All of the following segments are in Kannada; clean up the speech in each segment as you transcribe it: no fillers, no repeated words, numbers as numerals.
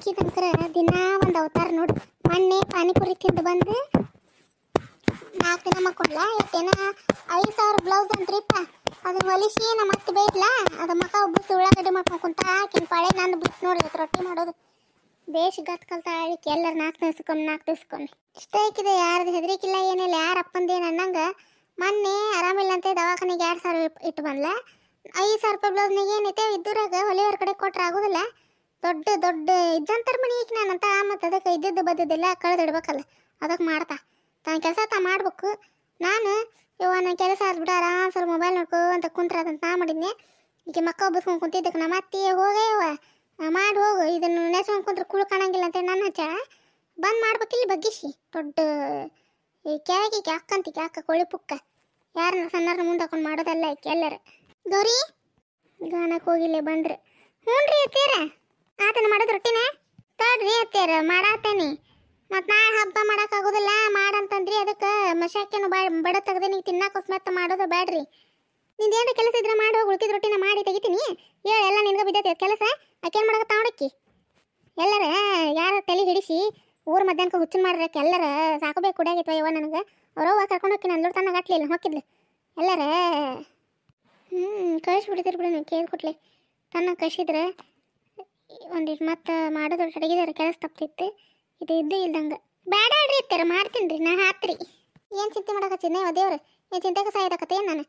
ಆಕಿದಂಕರ ದಿನಾ ಒಂದು ಅವತಾರ ನೋಡು. ಮೊನ್ನೆ ಪಾನಿಪುರಿ ತಿಂದು ಬಂದು 4 ದಿನ ಮಕ್ಕೊಡ್ಲ ಎಷ್ಟೇನ 5,000 ಬ್ಲೌಸ್ ಅಂತ್ರಿಪ್ಪ. ಅದನ್ನ ಹೊಲಿಸಿ ನಮ್ಮ ಅತ್ತೆ ಬೈದ್ಲ, ಅದು ಮಕ ಉಬ್ಬಿಸಿ ಉಳ್ಳಾಗಡ್ಡಿ ಮಾಡ್ಕೊಂಡು ಕುಂತ ಆಕಿನ ಪಾಳೆ ನಂದು ಬಿಟ್ಟು ನೋಡಿ ರೊಟ್ಟಿ ಮಾಡೋದು ಬೇಷ್ ಗತ್ ಕಲ್ತಾ ಆಳಿಕೆ ಎಲ್ಲರೂ 4 ದಿವ್ಸಕ್ಕೊಮ್ಮೆ ಇಷ್ಟ ಐಕಿದೆ. ಯಾರ್ದು ಹೆದರಿಕಿಲ್ಲ ಏನಿಲ್ಲ, ಯಾರ ಅಪ್ಪಂದೇನು ಅನ್ನಂಗ. ಮೊನ್ನೆ ಆರಾಮಿಲ್ಲಂತೆ ದವಾಖಾನೆಗೆ 2,000 ಇಟ್ಟು ಬಂದ್ಲ. 5,000 ರೂಪಾಯಿ ಬ್ಲೌಸ್ನಾಗ ಏನೈತೆ ಇದ್ದೂರಾಗ ಹೊಲಿಯವ್ರ ಕಡೆ ಕೊಟ್ರೆ ಆಗೋದಿಲ್ಲ. ದೊಡ್ಡ ದೊಡ್ಡ ಇದ್ದಂತರ ಮನೆ ಈಕೆ ನಾನಂತ. ಮತ್ತು ಅದಕ್ಕೆ ಇದ್ದಿದ್ದು ಬದ್ದಿದ್ದೆಲ್ಲ ಕಳೆದಿಡ್ಬೇಕಲ್ಲ, ಅದಕ್ಕೆ ಮಾಡ್ತಾ ತನ್ನ ಕೆಲಸ ಮಾಡ್ಬೇಕು. ನಾನು ನನ್ನ ಕೆಲಸ ಆದ್ಬಿಟ್ಟು ಆರಾಮ್ ಸ್ವಲ್ಪ ಮೊಬೈಲ್ ನೋಡ್ಕೊಂತ ಕುಂತ್ರ ಅದಂತ ನಾ ಮಾಡಿದ್ನೆ. ಈಗ ಮಕ್ಕ ಒಬ್ಬಸ್ಕೊಂಡು ಕುಂತಿದ್ದಕ್ಕೆ ನಮ್ಮ ಅತ್ತಿ ಹೋಗೇವ ಮಾಡಿ ಹೋಗು, ಇದನ್ನು ನೆಸ್ಕೊಂಡು ಕುಂತ್ರೆ ಕುಳು ಕಾಣಂಗಿಲ್ಲ ಅಂತ ನನ್ನ ಹಚ್ಚಾಳ. ಬಂದ್ ಮಾಡ್ಬೇಕಿಲ್ಲಿ ಬಗ್ಗಿಸಿ ದೊಡ್ಡ ಈ ಕೆಳಗೆ ಅಕ್ಕಂತಿಗೆ ಅಕ್ಕ ಕೋಳಿ ಪುಕ್ಕ ಯಾರನ್ನ ಸಣ್ಣರ ಮುಂದೆ ಹಾಕೊಂಡು ಮಾಡೋದಲ್ಲ ಈಕೆ ಎಲ್ಲರ. ಗೌರಿ ಗಾನಕ್ಕೆ ಹೋಗಿಲ್ಲ ಬಂದ್ರೆ. ಹ್ಞೂ ರೀ ಅತ್ತೀರ ಆತನ ಮಾಡೋದು ರೊಟ್ಟಿನ ತಡ್ರಿ ಅತ್ತೀರ ಮಾಡಾತೇನಿ. ಮತ್ತು ನಾಳೆ ಹಬ್ಬ ಮಾಡೋಕ್ಕಾಗೋದಿಲ್ಲ ಮಾಡಂತಂದ್ರಿ, ಅದಕ್ಕೆ ಮಶಾಕ್ಯನು ಬಡ ತೆಗ್ದೆ ನೀವು ತಿನ್ನಕ್ಕೋಸ್ಮತ್ತ ಮಾಡೋದು ಬೇಡ್ರಿ. ನಿಂದೇನು ಕೆಲಸ ಇದ್ರೆ ಮಾಡಿ ಹೋಗಿ ಉಳ್ಕಿದ ರೊಟ್ಟಿನ ಮಾಡಿ ತೆಗಿತೀನಿ. ಹೇಳಿ ಎಲ್ಲ ನಿನ್ಗೆ ಬಿದ್ದೈತಿ ಕೆಲಸ. ಆಕೇನು ಮಾಡಕತ್ತ ನೋಡಕ್ಕಿ ಎಲ್ಲರ ಯಾರ ತಲೆ ಹಿಡಿಸಿ ಊರು ಮಧ್ಯಾಹ್ನಕ್ಕೆ ಹುಚ್ಚಿನ ಮಾಡ್ರಕ್ಕೆ ಎಲ್ಲರ ಸಾಕಬೇಕು ಕುಡಿಯಾಗಿತ್ತು ಯವ್ವ ನನಗೆ. ಅವ್ರವ್ವ ಕರ್ಕೊಂಡು ಹೋಗಿ ನಾನು ತನ್ನ ಗಟ್ಲಿಲ್ಲ ಹೊಕ್ಕಿದ್ಲು ಎಲ್ಲರ ಕಳಿಸ್ಬಿಡ್ತಿರ್ ಬಿಡು ನೀವು ಕೇಳ್ಕೊಟ್ಲಿ. ತನ್ನ ಕಳಿಸಿದ್ರೆ ಒಂದಿಟ್ಟು ಮತ್ತು ಮಾಡೋದು ಅಡುಗೆದಾರ ಕೆಲಸ ತಪ್ತಿತ್ತು. ಇದು ಇದ್ದು ಇಲ್ದಂಗೆ ಬೇಡ ಆಡ್ರಿ ಇರ್ತಾರ ಮಾಡ್ತೀನಿ ರೀ ನಾ ಹಾತ್ರಿ. ಏನು ಚಿಂತೆ ಮಾಡಕತ್ತಿದ್ದೆ ದೇವ್ರು, ಏನು ಚಿಂತೆಗೆ ಸಾಯ್ದಕತ್ತೆ ಏನು ನಾನು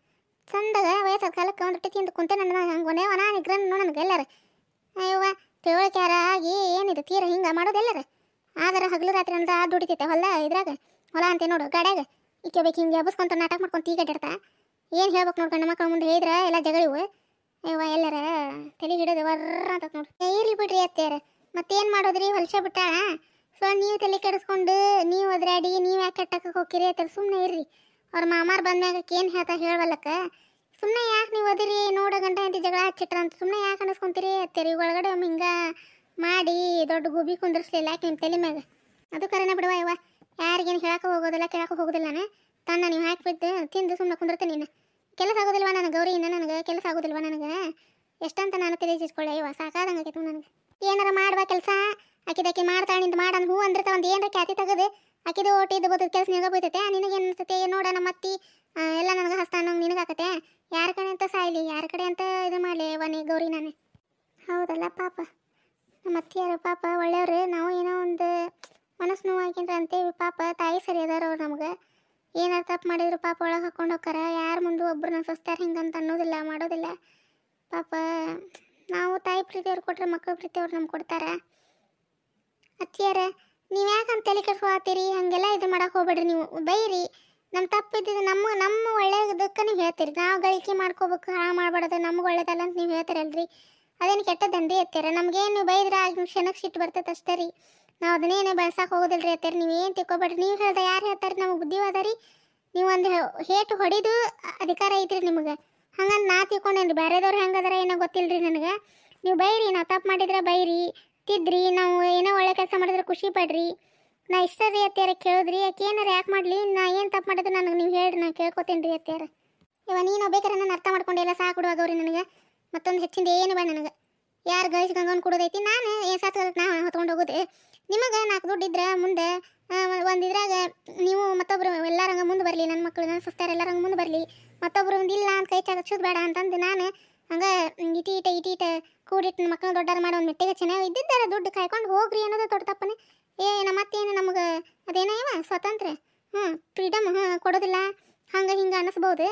ಚಂದಾಗ ವಯಸ್ಸಾದ ಕಾಲಕ್ಕೆ ಒಂದು ರೊಟ್ಟಿ ತಿಂದು ಕುಂತೆ ನನ್ನ ಹಂಗೆ ಒನೇವನ ನಿಗ್ರಹ ನನಗೆ ಎಲ್ಲರ. ಅಯ್ಯವ್ವ ತಿಳುವಳಿಕ್ಯಾರ ಆಗಿ ಏನಿದೆ ತೀರ ಹಿಂಗೆ ಮಾಡೋದೆಲ್ಲರ. ಆದ್ರೆ ಹಗಲು ರಾತ್ರಿ ಅಂತ ದುಡಿತೈತೆ ಹೊಲ ಇದ್ರಾಗ ಹೊಲ ಅಂತ ನೋಡು ಗಾಡ್ಯಾಗ ಈಕೆ ಬೇಕು ಹಿಂಗೆ ಹಬ್ಬಸ್ಕೊಂತ ನಾಟಕ ಮಾಡ್ಕೊಂಡು ತೀಗಡ್ಡಾಡ್ತಾ ಏನು ಹೇಳ್ಬೇಕು ನೋಡ್ಕೊಂಡು ಮಕ್ಕಳ ಮುಂದೆ ಹೇಳಿದ್ರೆ ಎಲ್ಲ ಜಗಳಿವು. ಅಯ್ಯವ್ವ ಎಲ್ಲರ ತಲೆ ಹಿಡಿದು ವರ್ರ ಅಂತ ನೋಡು. ಇರ್ಲಿ ಬಿಡ್ರಿ ಅತ್ತೆಯಾರ ಮತ್ತೇನು ಮಾಡೋದ್ರಿ ಹೊಲಸ ಬಿಟ್ಟಾಳ. ಸೊ ನೀವು ತಲೆ ಕೆಡಿಸ್ಕೊಂಡು ನೀವು ಒದ್ರಾಡಿ ನೀವು ಯಾಕೆ ಕಟ್ಟಕ್ಕೆ ಹೋಗಿರಿ ಅತ್ತರ ಸುಮ್ಮನೆ ಇರ್ರಿ. ಅವ್ರ ಮಾಮಾರು ಬಂದ್ಮ್ಯಾಗ ಏನು ಹೇಳ್ತಾ ಹೇಳವಲ್ಲಕ್ಕ ಸುಮ್ಮನೆ ಯಾಕೆ ನೀವು ಓದಿರಿ ನೋಡೋ ಗಂಟೆ ಅಂತ ಜಗಳ ಹಚ್ಚಿಟ್ರ ಅಂತ ಸುಮ್ಮನೆ ಯಾಕೆ ಅನ್ನಿಸ್ಕೊಂತೀರಿ ಅತ್ತೇರಿ. ಒಳಗಡೆ ಒಮ್ಮೆ ಹಿಂಗೆ ಮಾಡಿ ದೊಡ್ಡ ಗುಬಿ ಕುಂದಿರ್ಸ್ಲಿಲ್ಲ ಯಾಕೆ ನಿಮ್ಮ ತಲೆ ಮ್ಯಾಗ. ಅದು ಕರೆನ ಬಿಡುವ ಯವ್ವ, ಯಾರಿಗೇನು ಹೇಳಕ್ಕೆ ಹೋಗೋದಿಲ್ಲ ಕೇಳಕ್ಕೆ ಹೋಗೋದಿಲ್ಲ. ನಾನು ತನ್ನ ನೀವು ಹಾಕಿಬಿಟ್ಟು ತಿಂದು ಸುಮ್ಮನೆ ಕುಂದಿರ್ತೀನಿ. ನೀನು ಕೆಲಸ ಆಗೋದಿಲ್ವ ನನಗೆ ಗೌರಿಯಿಂದ, ನನಗೆ ಕೆಲಸ ಆಗೋದಿಲ್ವ ನನಗೆ ಎಷ್ಟಂತ ನಾನು ತಲೆ ಚಿಚ್ಕೊಳ್ಳೆ ಯವ್ವ ಸಾಕಾದಂಗೆ ಆಗೈತೆ ನನಗೆ. ಏನಾರ ಮಾಡುವ ಕೆಲಸ ಆಕಿದಾಕಿ ಮಾಡ್ತಾಳೆ ನಿಂದು ಮಾಡಂದು ಹೂ ಅಂದ್ರೆ ಒಂದು ಏನರ ಖ್ಯಾತಿ ತೆಗೆದು ಆಕಿದು ಓಟಿದ್ದು ಬೋದ ಕೆಲಸ ನಿನಗೆ ಬೈತೈತೆ. ನಿನಗೆ ಅನ್ಸುತ್ತೆ ನೋಡ ನಮ್ಮ ಅತ್ತಿ ಎಲ್ಲ ನನಗೆ ಹಸ್ತ ಅನ್ನೋಂಗೆ ನಿನಗಾಕತ್ತೆ. ಯಾರ ಕಡೆ ಅಂತ ಸಾಯ್ಲಿ ಯಾರ ಕಡೆ ಅಂತ ಇದು ಮಾಡಲಿ ವನಿ ಗೌರಿ ನಾನು. ಹೌದಲ್ಲ ಪಾಪ ನಮ್ಮ ಅತ್ತಿಯಾರು ಪಾಪ ಒಳ್ಳೆಯವ್ರು. ನಾವು ಏನೋ ಒಂದು ಮನಸ್ಸು ನೋವಾಗಿಂದ್ರೆ ಅಂತೇವಿ. ಪಾಪ ತಾಯಿ ಸರಿ ಅದಾರ ಅವ್ರು ನಮ್ಗೆ. ಏನಾರು ತಪ್ಪು ಮಾಡಿದ್ರು ಪಾಪ ಒಳಗೆ ಹಾಕೊಂಡು ಹೋಗ್ತಾರ. ಯಾರು ಮುಂದೆ ಒಬ್ಬರನ್ನ ಸಸ್ತಾರ ಹಿಂಗಂತ ಅನ್ನೋದಿಲ್ಲ ಮಾಡೋದಿಲ್ಲ. ಪಾಪ ನಾವು ತಾಯಿ ಪ್ರೀತಿಯವ್ರು ಕೊಟ್ಟರೆ ಮಕ್ಕಳು ಪ್ರೀತಿಯವ್ರು ನಮ್ಗೆ ಕೊಡ್ತಾರ. ಅತ್ತಿಯಾರ ನೀವು ಯಾಕಂತ ತಲೆ ಕೆಡ್ಸ್ಕೊತೀರಿ ಹಾಗೆಲ್ಲ ಇದು ಮಾಡೋಕೆ ಹೋಗ್ಬೇಡ್ರಿ. ನೀವು ಬೈರಿ ನಮ್ಮ ತಪ್ಪಿದ್ದು ನಮ್ಮ ಒಳ್ಳೆಯದಕ್ಕೆ ನೀವು ಹೇಳ್ತೀರಿ. ನಾವು ಗಳಿಕೆ ಮಾಡ್ಕೋಬೇಕು ಹಾಳು ಮಾಡಬಾರ್ದು ನಮ್ಗೆ ಒಳ್ಳೇದಲ್ಲ ಅಂತ ನೀವು ಹೇಳ್ತೀರಲ್ರಿ. ಅದೇನು ಕೆಟ್ಟದಂಡಿ ಅತ್ತೀರ. ನಮಗೇನು ನೀವು ಬೈದ್ರೆ ಆಗ ಕ್ಷಣಕ್ಕೆ ಸಿಟ್ಟು ಬರ್ತೈತೆ ಅಷ್ಟೇ ರೀ. ನಾವು ಅದನ್ನೇನು ಬೆಳ್ಸಕ್ಕೆ ಹೋಗೋದಿಲ್ಲ ರೀ ಅತ್ತೀರ. ನೀವು ಏನು ತಿಳ್ಕೊಬೇಡ್ರಿ. ನೀವು ಹೇಳ್ದೆ ಯಾರು ಹೇಳ್ತಾರೆ ನಮಗೆ ಬುದ್ಧಿವಾದ ರೀ. ನೀವು ಒಂದು ಹೇಟು ಹೊಡಿದು ಅಧಿಕಾರ ಐತ್ರಿ ನಿಮಗೆ ಹಂಗಂದು ನಾ ತಿಳ್ಕೊಂಡೇನ್ರಿ. ಬೇರೆದವ್ರು ಹೆಂಗದಾರ ಏನೋ ಗೊತ್ತಿಲ್ಲ ರೀ ನನಗೆ. ನೀವು ಬೈರಿ, ನಾವು ತಪ್ಪು ಮಾಡಿದ್ರೆ ಬೈರಿ ತಿದ್ರಿ. ನಾವು ಏನೋ ಒಳ್ಳೆ ಕೆಲಸ ಮಾಡಿದ್ರೆ ಖುಷಿ ಪಡ್ರಿ. ನಾ ಇಷ್ಟ ರೀ ಅತ್ಯಾರ ಕೇಳಿದ್ರಿ. ಯಾಕೆ ಏನಾರು ಯಾಕೆ ಮಾಡಲಿ ನಾ ಏನು ತಪ್ಪು ಮಾಡಿದ್ರೆ ನನಗೆ ನೀವು ಹೇಳ್ರಿ ನಾ ಕೇಳ್ಕೊತೀನಿ ರೀ ಅತ್ಯಾರ. ಇವ ನೀನು ಬೇಕಾರೆ ನಾನು ಅರ್ಥ ಮಾಡ್ಕೊಂಡಿಲ್ಲ ಸಾಕುಡುವಾಗವ್ರಿ ನನಗೆ. ಮತ್ತೊಂದು ಹೆಚ್ಚಿಂದ ಏನು ಬೇಡ ನನಗೆ. ಯಾರು ಗಳಿಸಿ ಗಂಗವನ್ನು ಕೊಡೋದೈತಿ ನಾನು ಏನು ಸಾತ್ ನಾ ಹೊತ್ಕೊಂಡು ಹೋಗೋದು. ನಿಮಗೆ 4 ದುಡ್ಡು ಇದ್ರೆ ಮುಂದೆ ಒಂದು ಇದ್ರಾಗ ನೀವು ಮತ್ತೊಬ್ಬರು ಎಲ್ಲರಂಗೆ ಮುಂದೆ ಬರಲಿ. ನನ್ನ ಮಕ್ಕಳು ನನ್ನ ಸುಸ್ತಾರ ಎಲ್ಲರಂಗೆ ಮುಂದೆ ಬರಲಿ. ಮತ್ತೊಬ್ಬರು ಒಂದು ಇಲ್ಲ ಅಂತ ಕೈ ಚಾಚೋದು ಬೇಡ ಅಂತಂದು ನಾನು ಹಂಗೆ ಇಟೀಟ ಕೂಡಿಟ್ಟು ಮಕ್ಕಳು ದೊಡ್ಡಾರು ಮಾಡೋ ಒಂದು ಮೆಟ್ಟಿಗೆ ಚೆನ್ನಾಗಿ ಇದ್ದಿದ್ದಾರೆ. ದುಡ್ಡು ಕಾಯ್ಕೊಂಡು ಹೋಗ್ರಿ ಅನ್ನೋದು ದೊಡ್ಡ ತಪ್ಪನೆ. ನಮ್ಮ ಮತ್ತೇನು ನಮಗೆ ಅದೇನೋ ಇವ ಸ್ವಾತಂತ್ರ್ಯ ಫ್ರೀಡಮ್ ಕೊಡೋದಿಲ್ಲ ಹಂಗೆ ಹಿಂಗೆ ಅನ್ನಿಸ್ಬೋದು.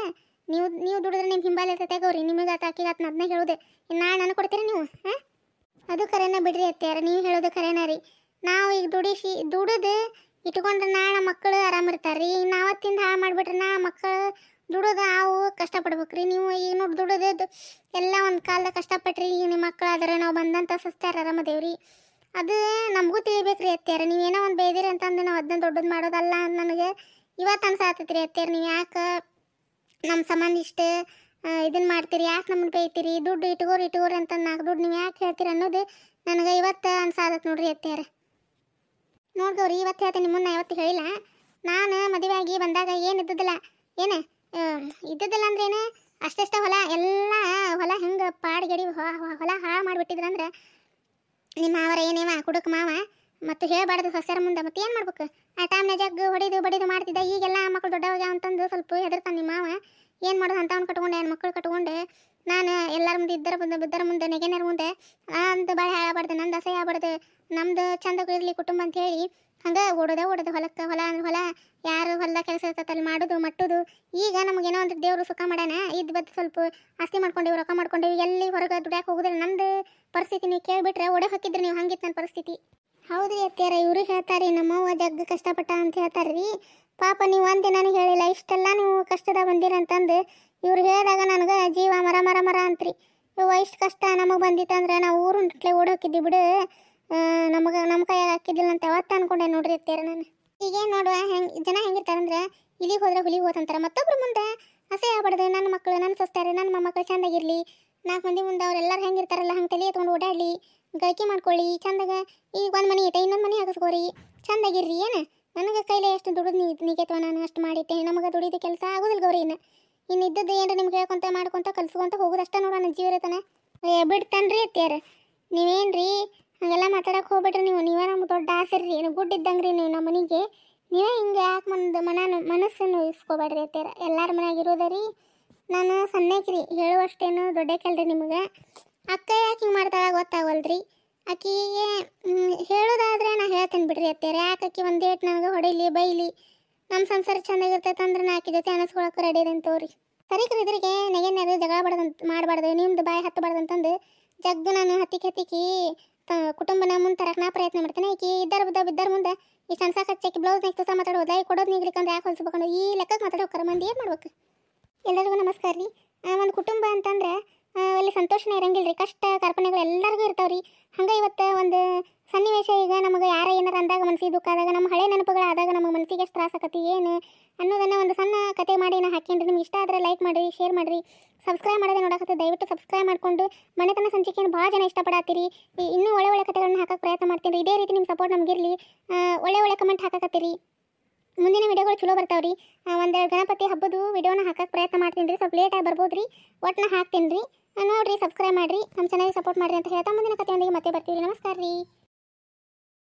ನೀವು ದುಡಿದ್ರೆ ನಿಮ್ಮ ಹಿಂಬಾಲ ಇರ್ತೈತೆ ಗೌರಿ. ನಿಮಗೆ ಆಕಿಗೆ ಅದನ್ನ ಹೇಳೋದು ನಾಳೆ ನಾನು ಕೊಡ್ತೀರಿ ನೀವು. ಅದು ಕರೆನ ಬಿಡ್ರಿ ಅತ್ಯಾರ, ನೀವು ಹೇಳೋದು ಕರೆನ ರೀ. ನಾವು ಈಗ ದುಡಿದು ಇಟ್ಕೊಂಡ್ರೆ ನಾಳೆ ಮಕ್ಕಳು ಆರಾಮಿರ್ತಾರೆ ರೀ. ಈಗ ನಾವತ್ತಿಂದ ಹಾಳು ಮಾಡಿಬಿಟ್ರೆ ಮಕ್ಕಳು ದುಡೋದು ಅವು ಕಷ್ಟಪಡ್ಬೇಕು ರೀ. ನೀವು ಈಗ ನೋಡಿ ದುಡೋದು ಎಲ್ಲ ಒಂದು ಕಾಲದಾಗ ಕಷ್ಟಪಟ್ರಿ. ಈಗ ನಿಮ್ಮ ಮಕ್ಕಳು ಆದರೆ ನಾವು ಬಂದಂಥ ಸಸ್ತಾರ ಆರಾಮದೇವ್ರಿ. ಅದು ನಮಗೂ ತಿಳಿಬೇಕು ರೀ ಅತ್ಯಾರ. ನೀವೇನೋ ಒಂದು ಬೈದಿರಿ ಅಂತಂದು ನಾವು ಅದನ್ನ ದೊಡ್ಡದು ಮಾಡೋದಲ್ಲ ಅಂತ ನನಗೆ ಇವತ್ತು ಅನ್ಸಾತೈತಿ ರೀ ಅತ್ಯಾರ. ನೀವು ಯಾಕೆ ನಮ್ಮ ಸಂಬಂಧ ಇಷ್ಟು ಇದನ್ನು ಮಾಡ್ತೀರಿ, ಯಾಕೆ ನಮ್ಮನ್ನು ಬೈತೀರಿ, ದುಡ್ಡು ಇಟ್ಕೋರಿ ಅಂತ 4 ದುಡ್ಡು ನೀವು ಯಾಕೆ ಹೇಳ್ತೀರಿ ಅನ್ನೋದು ನನಗೆ ಇವತ್ತು ಅನ್ಸಾದತ್ ನೋಡ್ರಿ ಅತ್ಯಾರ. ನೋಡ್ಗವ್ರಿ ಇವತ್ತು ಹೇಳ್ತೀನಿ, ನಿಮ್ಮನ್ನ ಯಾವತ್ತು ಹೇಳಿಲ್ಲ. ನಾನು ಮದುವೆ ಆಗಿ ಬಂದಾಗ ಏನು ಇದ್ದಿದ್ದಿಲ್ಲ. ಏನು ಇದ್ದಿದ್ದಿಲ್ಲ ಅಂದ್ರೇನು ಅಷ್ಟೆಷ್ಟ ಹೊಲ ಎಲ್ಲ ಹೊಲ ಹೆಂಗೆ ಪಾಡ್ಗಡಿ ಹೊಲ ಹಾಳು ಮಾಡಿಬಿಟ್ಟಿದ್ರಂದ್ರೆ ನಿಮ್ಮ ಮಾವರ ಏನೇವ ಕುಡುಕ್ ಮಾವ ಮತ್ತು ಹೇಳಬಾರ್ದು ಸಸ್ಯರ ಮುಂದೆ ಮತ್ತೆ ಏನು ಮಾಡ್ಬೇಕು ಆ ಟೈಮ್ನ ಜಗ್ಗು ಹೊಡಿದು ಬಡಿದು ಮಾಡ್ತಿದ್ದ ಈಗೆಲ್ಲ ಮಕ್ಕಳು ದೊಡ್ಡವಾಗ ಅಂತಂದು ಸ್ವಲ್ಪ ಹೆದರ್ತಾನೆ ನಿಮ್ಮ ಮಾವ ಏನು ಮಾಡೋದು ಅಂತವ್ನು ಕಟ್ಕೊಂಡೆ ಹೆಣ್ಣು ಮಕ್ಕಳು ಕಟ್ಕೊಂಡೆ ನಾನು ಎಲ್ಲರ ಮುಂದೆ ಬಿದ್ದರ ಮುಂದೆ ನೆಗೆನರ ಮುಂದೆ ನಂದು ಬಾಳೆ ಹಾಳಾಗಬಾರ್ದು ನಂದು ಅಸಹ್ಯ ಆಗ್ಬಾರ್ದು ನಮ್ದು ಚಂದ ಇರಲಿ ಕುಟುಂಬ ಅಂತ ಹೇಳಿ ಹಂಗೆ ಓಡೋದು ಹೊಲಕ್ಕೆ ಹೊಲ ಅಂದ್ರೆ ಹೊಲ ಯಾರು ಹೊಲದಾಗ ಕೆಲಸ ಇರ್ತೈತೆ ಅಲ್ಲಿ ಮಾಡೋದು ಮಟ್ಟೋದು ಈಗ ನಮಗೇನೋ ಒಂದು ದೇವರು ಸುಖ ಮಾಡ್ಯಾನ ಇದ್ದು ಬದ್ದು ಸ್ವಲ್ಪ ಆಸ್ತಿ ಮಾಡ್ಕೊಂಡೇವು ರೊಕ್ಕ ಮಾಡ್ಕೊಂಡೇವು ಎಲ್ಲಿ ಹೊರಗೆ ದುಡ್ಯಾಕೆ ಹೋಗಿದ್ರೆ ನಂದು ಪರಿಸ್ಥಿತಿ ನೀವು ಕೇಳಿಬಿಟ್ರೆ ಒಡೆ ಹಾಕಿದ್ರಿ ನೀವು ಹಂಗಿತ್ತು ನನ್ನ ಪರಿಸ್ಥಿತಿ ಹೌದ್ರಿ ಅತ್ಯಾರ ಇವ್ರಿಗೆ ಹೇಳ್ತಾರೆ ನಮ್ಮವ್ವ ಜಗ್ಗ ಕಷ್ಟಪಟ್ಟ ಅಂತ ಹೇಳ್ತಾರ್ರಿ ಪಾಪ ನೀವು ಒಂದೇ ನನಗೆ ಹೇಳಿಲ್ಲ ಇಷ್ಟೆಲ್ಲ ನೀವು ಕಷ್ಟದಾಗ ಬಂದಿರಂತಂದು ಇವ್ರು ಹೇಳಿದಾಗ ನನಗೆ ಜೀವ ಮರ ಮರ ಮರ ಅಂತ್ರಿ ಇವ ಇಷ್ಟು ಕಷ್ಟ ನಮಗೆ ಬಂದಿತ್ತಂದ್ರೆ ನಾವು ಊರುಂಟ್ಲೆ ಓಡೋಕಿದ್ದಿ ಬಿಡು ನಮ್ಮ ಕೈಯಾಗ ಹಾಕಿದ್ದಿಲ್ಲ ಅಂತ ಯಾವತ್ತು ಅನ್ಕೊಂಡೆ ನೋಡ್ರಿ ಅತ್ಯಾರ ನಾನು ಈಗೇನು ನೋಡುವ ಜನ ಹೆಂಗಿರ್ತಾರಂದ್ರೆ ಇಲ್ಲಿಗೆ ಹೋದ್ರೆ ಹುಲಿಗೆ ಹೋತಂತಾರೆ ಮತ್ತೊಬ್ರು ಮುಂದೆ ಅಸಹ್ಯ ಆಗ್ಬಾರ್ದು ನನ್ನ ಮಕ್ಕಳು ನನ್ನ ಸೊಸ್ತಾರೆ ನನ್ನ ಮೊಮ್ಮಕ್ಕಳು ಚಂದಾಗಿರಲಿ 4 ಮಂದಿ ಮುಂದೆ ಅವರೆಲ್ಲರೂ ಹೆಂಗಿರ್ತಾರಲ್ಲ ಹಂಗೆ ತಲೆ ಎತ್ಕೊಂಡು ಓಡಾಡಲಿ ಗಳಿಕೆ ಮಾಡ್ಕೊಳ್ಳಿ ಚಂದಾಗ ಈಗ ಒಂದು ಮನೆ ಐತೆ ಇನ್ನೊಂದು ಮನೆ ಹಾಕಿಸ್ಕೋರಿ ಚಂದಾಗಿರ್ರಿ ಏನು ನನಗೆ ಕೈಲೇ ಎಷ್ಟು ದುಡಿದು ನೀಗೇತವ ನಾನು ಅಷ್ಟು ಮಾಡಿಟ್ಟೆ ನಮಗೆ ದುಡಿದ ಕೆಲಸ ಆಗೋದಿಲ್ಲ ಗೌರಿ ಇನ್ನು ಇದ್ದದ್ದು ಏನ್ರಿ ನಿಮ್ಗೆ ಹೇಳ್ಕೊಂತ ಮಾಡ್ಕೊಂತ ಕಲ್ಸ್ಕೊಂತ ಹೋಗೋದು ಅಷ್ಟೇ ನೋಡೋಣ ಜೀವ ಇರತ್ತಾನೆ ಬಿಡ್ತಾನ್ರಿ ಅತ್ಯಾರ ನೀವೇನ್ರಿ ಹಾಗೆಲ್ಲ ಮಾತಾಡಕ್ಕೆ ಹೋಗ್ಬಿಟ್ರಿ ನೀವೇ ನಮ್ಗೆ ದೊಡ್ಡ ಆಸೆ ರೀ ಗುಡ್ ಇದ್ದಂಗೆ ರೀ ನೀವು ನಮ್ಮ ಮನೆಗೆ ನೀವೇ ಹಿಂಗೆ ಯಾಕೆ ಮನಸ್ಸನ್ನು ಇಸ್ಕೊಬೇಡ್ರಿ ಅತ್ಯಾರ ಎಲ್ಲರ ಮನ್ಯಾಗ ಇರೋದರಿ ನಾನು ಸಣ್ಣಕ್ರಿ ಹೇಳುವಷ್ಟೇನು ದೊಡ್ಡಕಲ್ರಿ ನಿಮಗೆ ಅಕ್ಕ ಯಾಕೆ ಹಿಂಗೆ ಮಾಡ್ತಾಳ ಗೊತ್ತಾಗಲ್ರಿ ಆಕಿಗೆ ಹೇಳೋದಾದ್ರೆ ನಾ ಹೇಳ್ತೇನೆ ಬಿಡ್ರಿ ಅತ್ಯಾರ ಯಾಕೆ ಆಕಿ ಒಂದು ಏಟ್ ನನಗೆ ಹೊಡೀಲಿ ಬೈಲಿ ನಮ್ಮ ಸಂಸಾರ ಚೆನ್ನಾಗಿರ್ತೈತೆ ಅಂದ್ರೆ ನಾ ಆಕಿ ಜೊತೆ ಅನಿಸ್ಕೊಳಕ್ಕೆ ರೆಡಿ ಇದೆ ಅಂತವ್ರಿ ಸರಿಕ್ರಿ ಇದ್ರಿಗೆ ನೆಗೆನಾರು ಜಗಳ ಮಾಡಬಾರ್ದು ನಿಮ್ದು ಬಾಯಿ ಹತ್ತಬಾರ್ದು ಅಂತಂದು ಜಗ್ಗು ನಾನು ಹತ್ತಿಕ್ಕಿ ಕುಟುಂಬನ ಮುಂದೆ ತರಕ್ಕೆ ನಾ ಪ್ರಯತ್ನ ಮಾಡ್ತೇನೆ ಈಕಿ ಬಿದ್ದಾರ ಮುಂದೆ ಇಷ್ಟು ಅನ್ಸಾಕಿ ಬ್ಲೌಸ್ ನೆಕ್ಸ್ಟ್ ಸಹ ಮಾತಾಡೋದು ಕೊಡೋದು ನಿಗ್ಲಿಕ್ಕಂದ್ರೆ ಯಾಕೆ ಹೊಲಿಸ್ಬೇಕಂದ್ರೆ ಈ ಲೆಕ್ಕಕ್ಕೆ ಮಾತಾಡೋಕ್ಕಾರ ಮಂದಿ ಏನು ಮಾಡ್ಬೇಕು ಎಲ್ಲರಿಗೂ ನಮಸ್ಕಾರ ರೀ ಒಂದು ಕುಟುಂಬ ಅಂತಂದ್ರೆ ಅಲ್ಲಿ ಸಂತೋಷನೇ ಇರಂಗಿಲ್ಲ ರೀ ಕಷ್ಟ ಕಾರ್ಪಣ್ಯಗಳು ಎಲ್ಲರಿಗೂ ಇರ್ತಾವ್ರಿ ಹಂಗೆ ಇವತ್ತು ಒಂದು ಸನ್ನಿವೇಶ ಈಗ ನಮಗೆ ಯಾರ ಏನಾರು ಅಂದಾಗ ಮನಸ್ಸಿಗೆ ದುಃಖ ಆದಾಗ ನಮ್ಮ ಹಳೆ ನೆನಪುಗಳಾದಾಗ ನಮಗೆ ಮನಸ್ಸಿಗೆ ಎಷ್ಟು ತ್ರಾಸ ಆಕತಿ ಏನು ಅನ್ನೋದನ್ನು ಒಂದು ಸಣ್ಣ ಕತೆ ಮಾಡಿ ನಾ ಹಾಕೇನ್ರಿ ನಿಮ್ಗೆ ಇಷ್ಟ ಆದರೆ ಲೈಕ್ ಮಾಡಿರಿ ಶೇರ್ ಮಾಡಿರಿ ಸಬ್ಸ್ಕ್ರೈಬ್ ಮಾಡೋದೇ ನೋಡಕತ್ತೆ ದಯವಿಟ್ಟು ಸಬ್ಸ್ಕ್ರೈಬ್ ಮಾಡಿಕೊಂಡು ಮನೆತನ ಸಂಚಿಕೆಯನ್ನು ಭಾಳ ಜನ ಇಷ್ಟಪಡತ್ತೀರಿ ಇನ್ನೂ ಒಳ್ಳೆ ಕತೆಗಳನ್ನ ಹಾಕಕ್ಕೆ ಪ್ರಯತ್ನ ಮಾಡ್ತೀನಿ ಇದೇ ರೀತಿ ನಿಮ್ಮ ಸಪೋರ್ಟ್ ನಮಗಿರಲಿ ಒಳ್ಳೆ ಕಮೆಂಟ್ ಹಾಕಕತ್ತೀರಿ ಮುಂದಿನ ವಿಡಿಯೋಗಳು ಚಲೋ ಬರ್ತಾವ್ರಿ ಒಂದೆರಡು ಗಣಪತಿ ಹಬ್ಬದ ವಿಡಿಯೋನ ಹಾಕಕ್ಕೆ ಪ್ರಯತ್ನ ಮಾಡ್ತೀನಿ ರೀ ಸ್ವಲ್ಪ ಲೇಟಾಗಿ ಬರ್ಬೋದು ರೀ ಒಟ್ಟನ್ನ ಹಾಕ್ತೀನಿ ರೀ ನೋಡಿರಿ ಸಬ್ಸ್ಕ್ರೈಬ್ ಮಾಡಿರಿ ನಮ್ಮ ಚಾನಲ್ಗೆ ಸಪೋರ್ಟ್ ಮಾಡಿರಿ ಅಂತ ಹೇಳ್ತಾ ಮುಂದಿನ ಕಥೆಯೊಂದಿಗೆ ಮತ್ತೆ ಬರ್ತೀವಿ ನಮಸ್ಕಾರ ರೀ